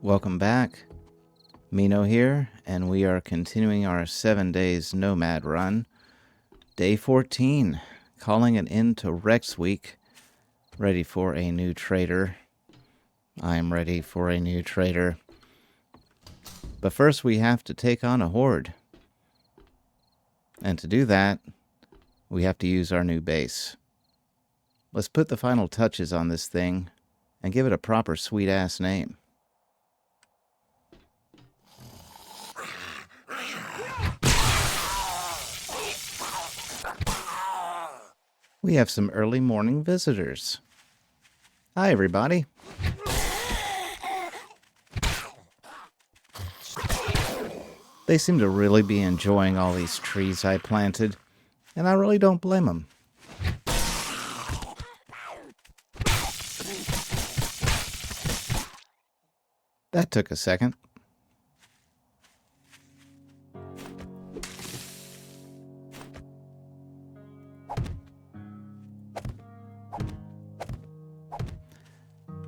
Welcome back. Mino here, and we are continuing our 7 days Nomad run. Day 14, calling it into Rekt's week. Ready for a new trader. I'm ready for a new trader. But first we have to take on a Horde. And to do that, we have to use our new base. Let's put the final touches on this thing and give it a proper sweet-ass name. We have some early morning visitors. Hi, everybody. They seem to really be enjoying all these trees I planted, and I really don't blame them. That took a second.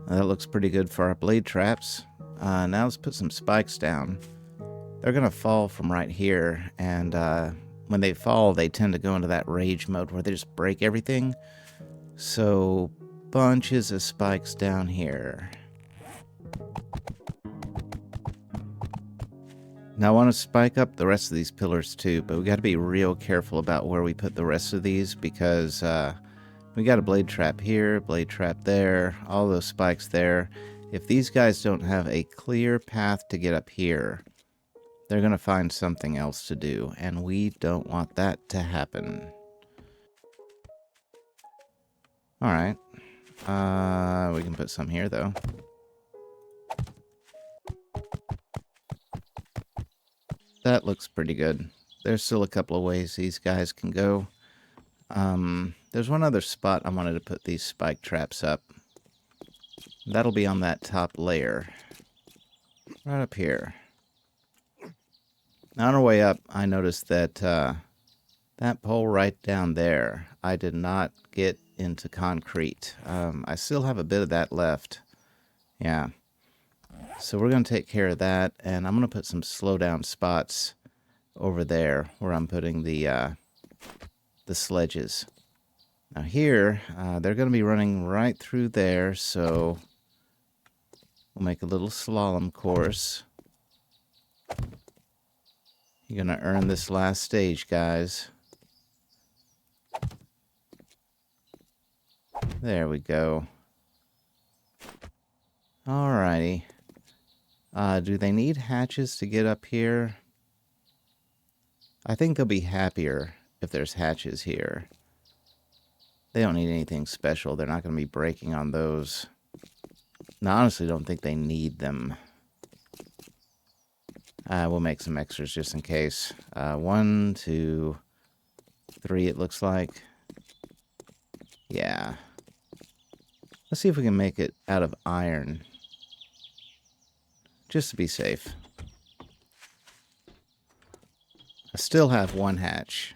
That looks pretty good for our blade traps. Now let's put some spikes down. They're going to fall from right here, and when they fall, they tend to go into that rage mode where they just break everything. So, bunches of spikes down here. Now I want to spike up the rest of these pillars too, but we got to be real careful about where we put the rest of these because we got a blade trap here, blade trap there, all those spikes there. If these guys don't have a clear path to get up here, they're going to find something else to do, and we don't want that to happen. Alright. We can put some here, though. That looks pretty good. There's still a couple of ways these guys can go. There's one other spot I wanted to put these spike traps up. That'll be on that top layer. Right up here. Now on our way up, I noticed that that pole right down there, I did not get into concrete. I still have a bit of that left. Yeah. So we're going to take care of that, and I'm going to put some slowdown spots over there where I'm putting the sledges. Now here, they're going to be running right through there, so we'll make a little slalom course. You're going to earn this last stage, guys. There we go. Alrighty. Do they need hatches to get up here? I think they'll be happier if there's hatches here. They don't need anything special. They're not going to be breaking on those. No, I honestly don't think they need them. We'll make some extras just in case. 1, 2, 3 it looks like. Yeah. Let's see if we can make it out of iron. Just to be safe. I still have one hatch.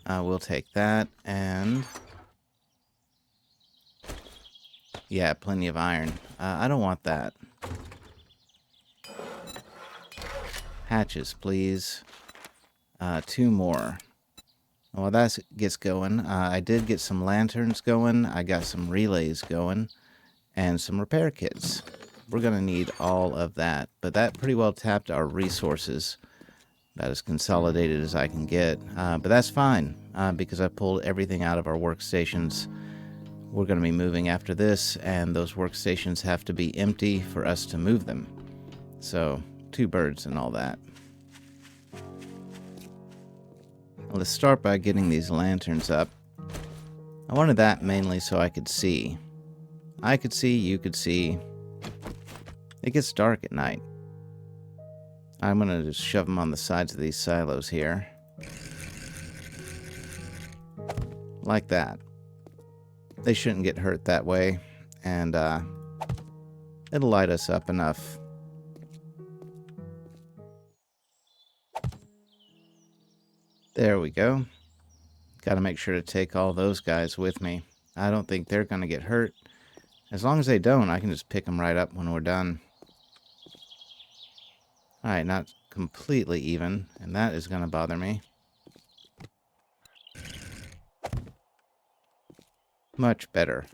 We'll take that, and yeah, plenty of iron. I don't want that. Hatches, please. 2 more. Well, that gets going. I did get some lanterns going. I got some relays going, and some repair kits. We're going to need all of that, but that pretty well tapped our resources. About as consolidated as I can get, but that's fine because I pulled everything out of our workstations. We're going to be moving after this, and those workstations have to be empty for us to move them. So, 2 birds and all that. Well, let's start by getting these lanterns up. I wanted that mainly so I could see. I could see, you could see. It gets dark at night. I'm going to just shove them on the sides of these silos here. Like that. They shouldn't get hurt that way, and it'll light us up enough. There we go. Got to make sure to take all those guys with me. I don't think they're going to get hurt. As long as they don't, I can just pick them right up when we're done. Alright, not completely even, and that is going to bother me. Much better.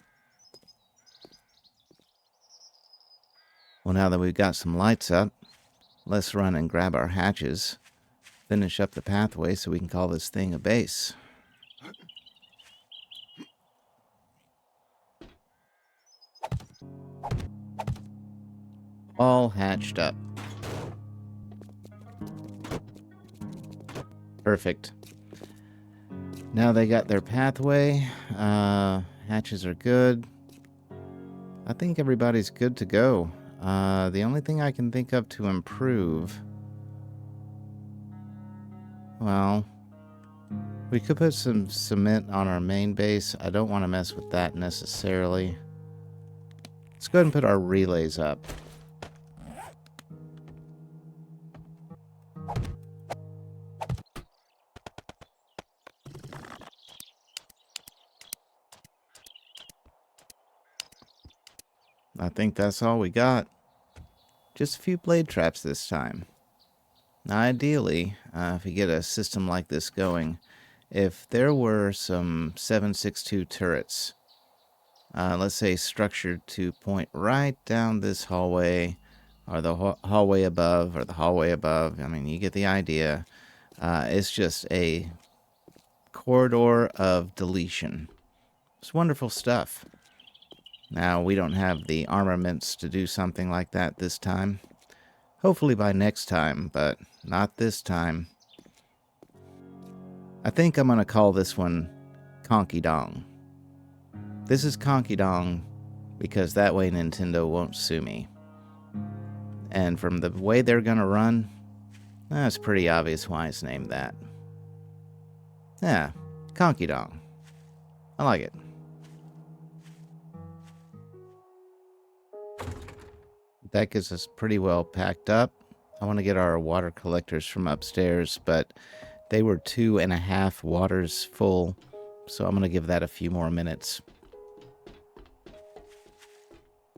Well, now that we've got some lights up, let's run and grab our hatches, finish up the pathway so we can call this thing a base. All hatched up. Perfect. Now they got their pathway. Hatches are good. I think everybody's good to go. The only thing I can think of to improve... Well, we could put some cement on our main base. I don't want to mess with that necessarily. Let's go ahead and put our relays up. I think that's all we got. Just a few blade traps this time. Now, ideally, if you get a system like this going, if there were some 7.62 turrets, let's say structured to point right down this hallway, or the hallway above, or the hallway above, I mean, you get the idea. It's just a corridor of deletion. It's wonderful stuff. Now, we don't have the armaments to do something like that this time. Hopefully by next time, but not this time. I think I'm going to call this one Konkey Dong. This is Konkey Dong because that way Nintendo won't sue me. And from the way they're going to run, it's pretty obvious why it's named that. Yeah, Konkey Dong. I like it. That gets us pretty well packed up. I want to get our water collectors from upstairs, but they were 2.5 waters full, so I'm going to give that a few more minutes.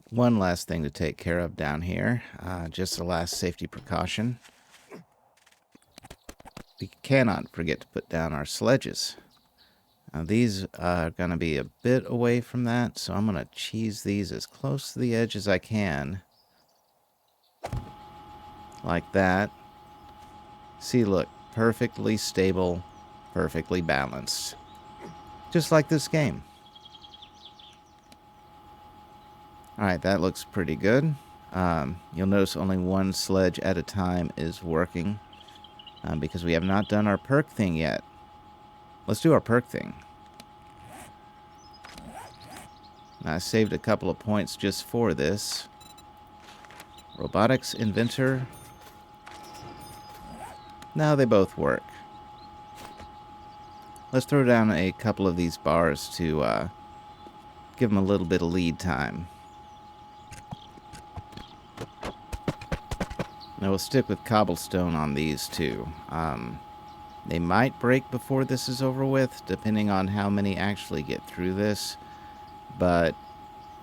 One last thing to take care of down here, just a last safety precaution. We cannot forget to put down our sledges. Now these are going to be a bit away from that, so I'm going to cheese these as close to the edge as I can. Like that. See, look, perfectly stable, perfectly balanced. Just like this game. Alright, that looks pretty good. You'll notice only one sledge at a time is working. Because we have not done our perk thing yet. Let's do our perk thing. I saved a couple of points just for this. Robotics Inventor. Now they both work. Let's throw down a couple of these bars to give them a little bit of lead time. Now we'll stick with cobblestone on these too. They might break before this is over with, depending on how many actually get through this. But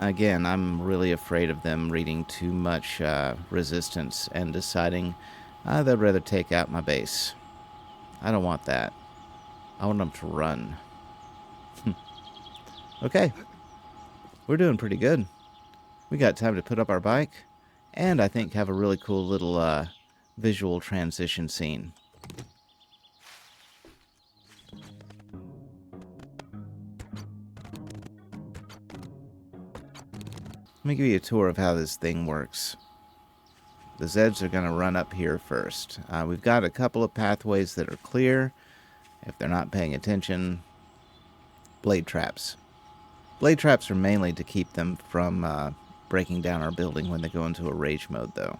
again, I'm really afraid of them reading too much resistance and deciding they'd rather take out my base. I don't want that. I want them to run. Okay. We're doing pretty good. We got time to put up our bike. And I think have a really cool little visual transition scene. Let me give you a tour of how this thing works. The Zeds are going to run up here first. We've got a couple of pathways that are clear. If they're not paying attention, blade traps. Blade traps are mainly to keep them from breaking down our building when they go into a rage mode, though.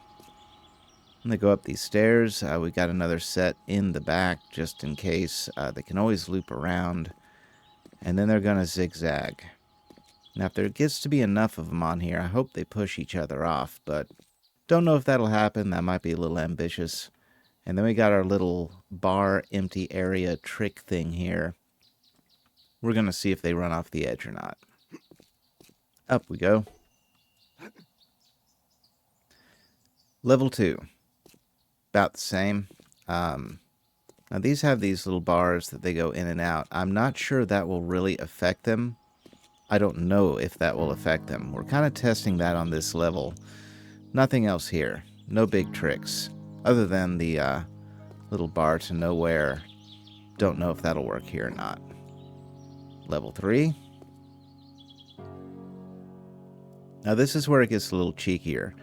When they go up these stairs, we've got another set in the back, just in case. They can always loop around. And then they're going to zigzag. Now, if there gets to be enough of them on here, I hope they push each other off, but don't know if that'll happen. That might be a little ambitious. And then we got our little bar empty area trick thing here. We're going to see if they run off the edge or not. Up we go. Level 2. about the same. Now these have these little bars that they go in and out. I'm not sure that will really affect them. I don't know if that will affect them. We're kind of testing that on this level. Nothing else here. No big tricks. Other than the little bar to nowhere. Don't know if that'll work here or not. Level 3. Now this is where it gets a little cheekier.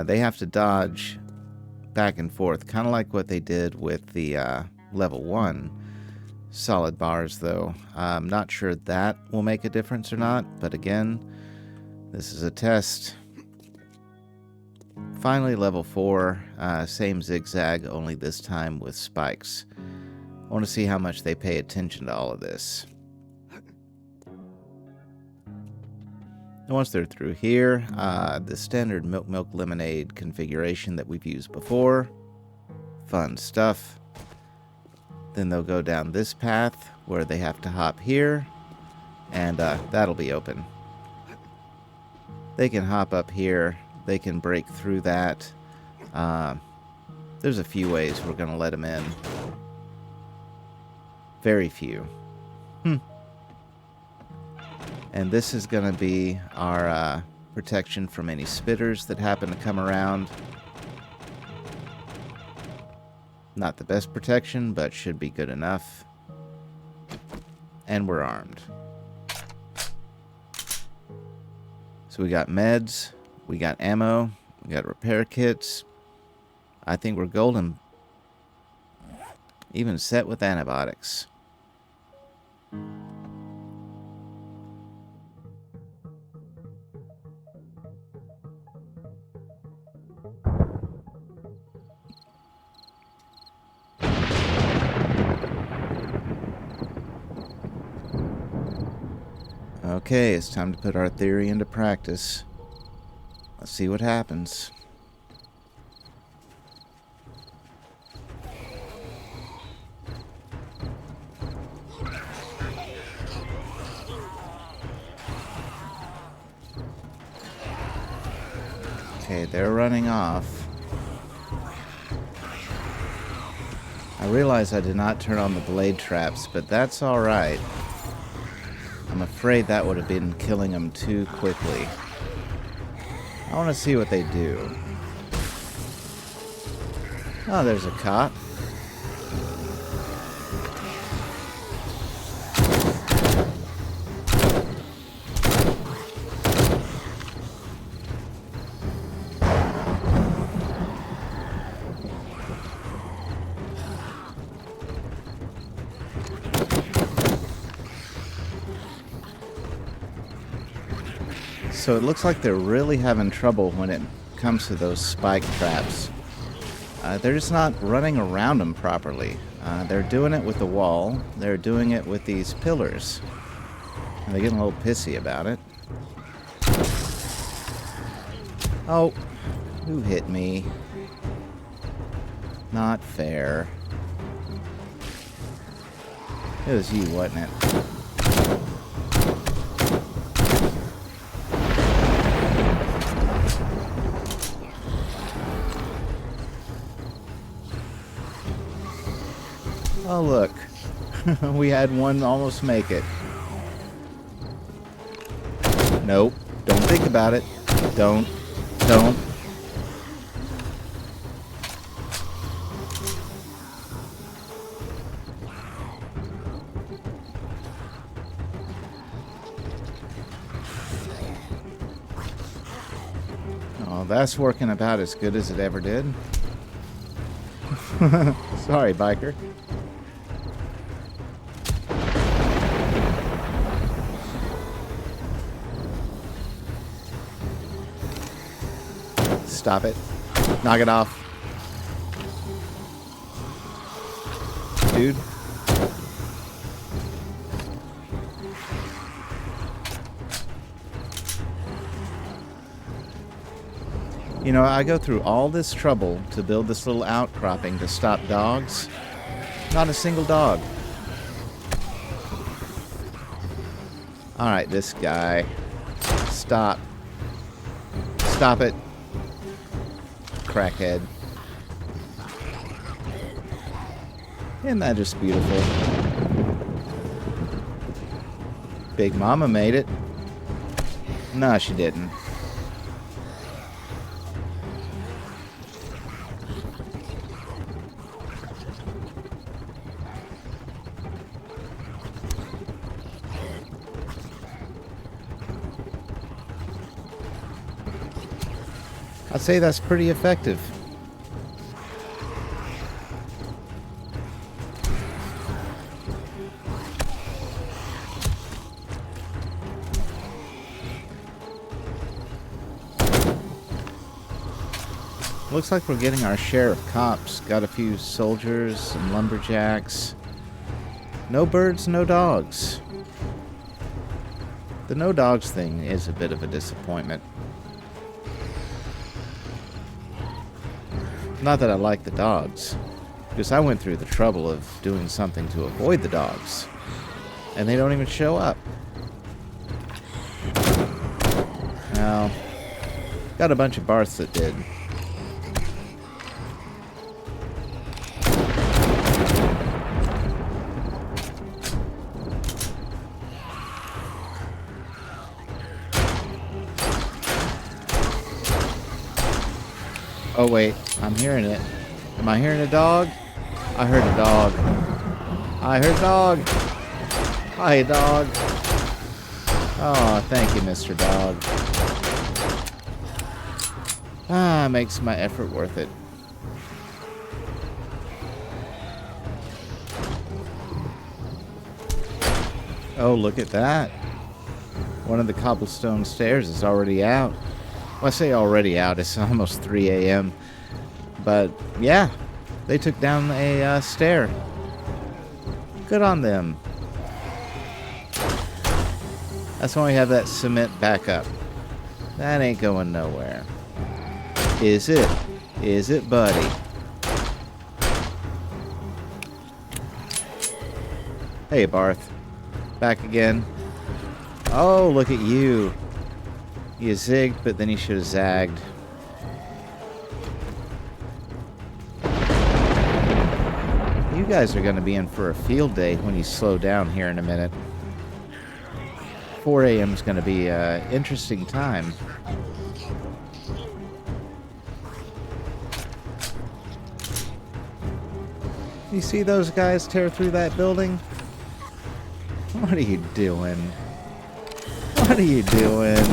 They have to dodge back and forth, kind of like what they did with the level 1 solid bars, though. I'm not sure that will make a difference or not, but again, this is a test. Finally, level 4, same zigzag, only this time with spikes. I want to see how much they pay attention to all of this. And once they're through here, the standard milk lemonade configuration that we've used before. Fun stuff. Then they'll go down this path where they have to hop here, and that'll be open. They can hop up here. They can break through that. There's a few ways we're going to let them in. Very few. And this is going to be our protection from any spitters that happen to come around. Not the best protection, but should be good enough. And we're armed. So we got meds, we got ammo, we got repair kits. I think we're golden. Even set with antibiotics. Okay, it's time to put our theory into practice. Let's see what happens. Okay, they're running off. I realize I did not turn on the blade traps, but that's alright. I'm afraid that would have been killing them too quickly. I want to see what they do. Oh, there's a cop. So it looks like they're really having trouble when it comes to those spike traps. They're just not running around them properly. They're doing it with the wall. They're doing it with these pillars. And they're getting a little pissy about it. Oh, who hit me? Not fair. It was you, wasn't it? Oh, look. We had one almost make it. Nope. Don't think about it. Don't. Oh, that's working about as good as it ever did. Sorry, biker. Stop it. Knock it off. Dude. You know, I go through all this trouble to build this little outcropping to stop dogs. Not a single dog. Alright, this guy. Stop. Stop it. Crackhead. Isn't that just beautiful? Big Mama made it. No, she didn't. I'd say that's pretty effective. Looks like we're getting our share of cops. Got a few soldiers and lumberjacks. No birds, no dogs. The no dogs thing is a bit of a disappointment. Not that I like the dogs, because I went through the trouble of doing something to avoid the dogs, and they don't even show up. Well, got a bunch of Barths that did. Oh wait, I'm hearing it. Am I hearing a dog? I heard a dog. I heard a dog. Hi, dog. Oh, thank you, Mr. Dog. Ah, makes my effort worth it. Oh, look at that. One of the cobblestone stairs is already out. Well, I say already out. It's almost 3 a.m. But, yeah. They took down a stair. Good on them. That's why we have that cement backup. That ain't going nowhere. Is it? Is it, buddy? Hey, Barth. Back again. Oh, look at you. You zigged, but then you should have zagged. You guys are going to be in for a field day when you slow down here in a minute. 4 a.m. is going to be an interesting time. You see those guys tear through that building? What are you doing? What are you doing?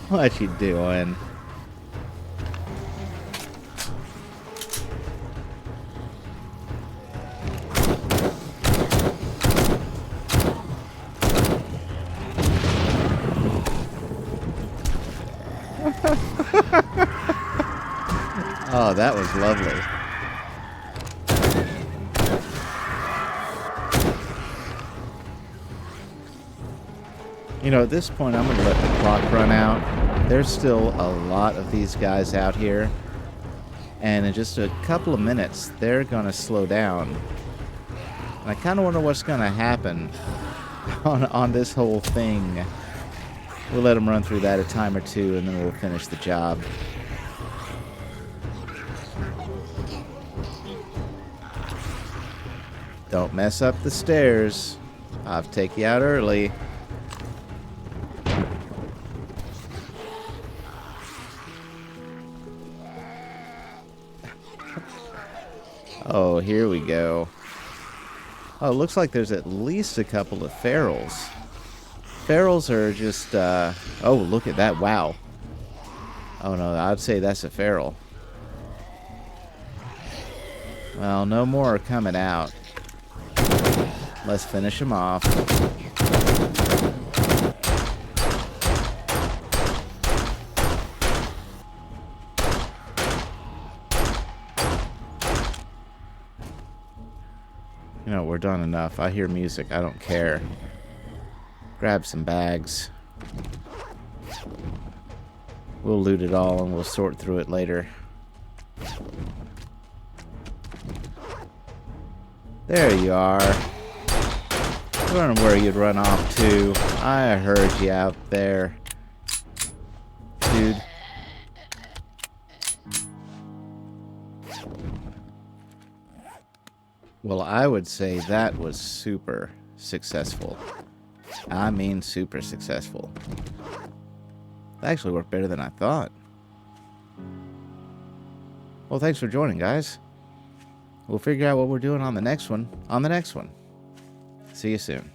What you doing? Oh, that was lovely. You know, at this point, I'm going to let the clock run out. There's still a lot of these guys out here. And in just a couple of minutes, they're going to slow down. And I kind of wonder what's going to happen on this whole thing. We'll let them run through that a time or two, and then we'll finish the job. Don't mess up the stairs. I'll take you out early. Oh, here we go. Oh, it looks like there's at least a couple of ferals. Ferals are just, oh, look at that. Wow. Oh, no, I'd say that's a feral. Well, no more are coming out. Let's finish them off. You know, we're done enough. I hear music. I don't care. Grab some bags. We'll loot it all and we'll sort through it later. There you are. I don't know where you'd run off to. I heard you out there. Dude. Well, I would say that was super successful. I mean super successful. That actually worked better than I thought. Well, thanks for joining, guys. We'll figure out what we're doing on the next one. See you soon.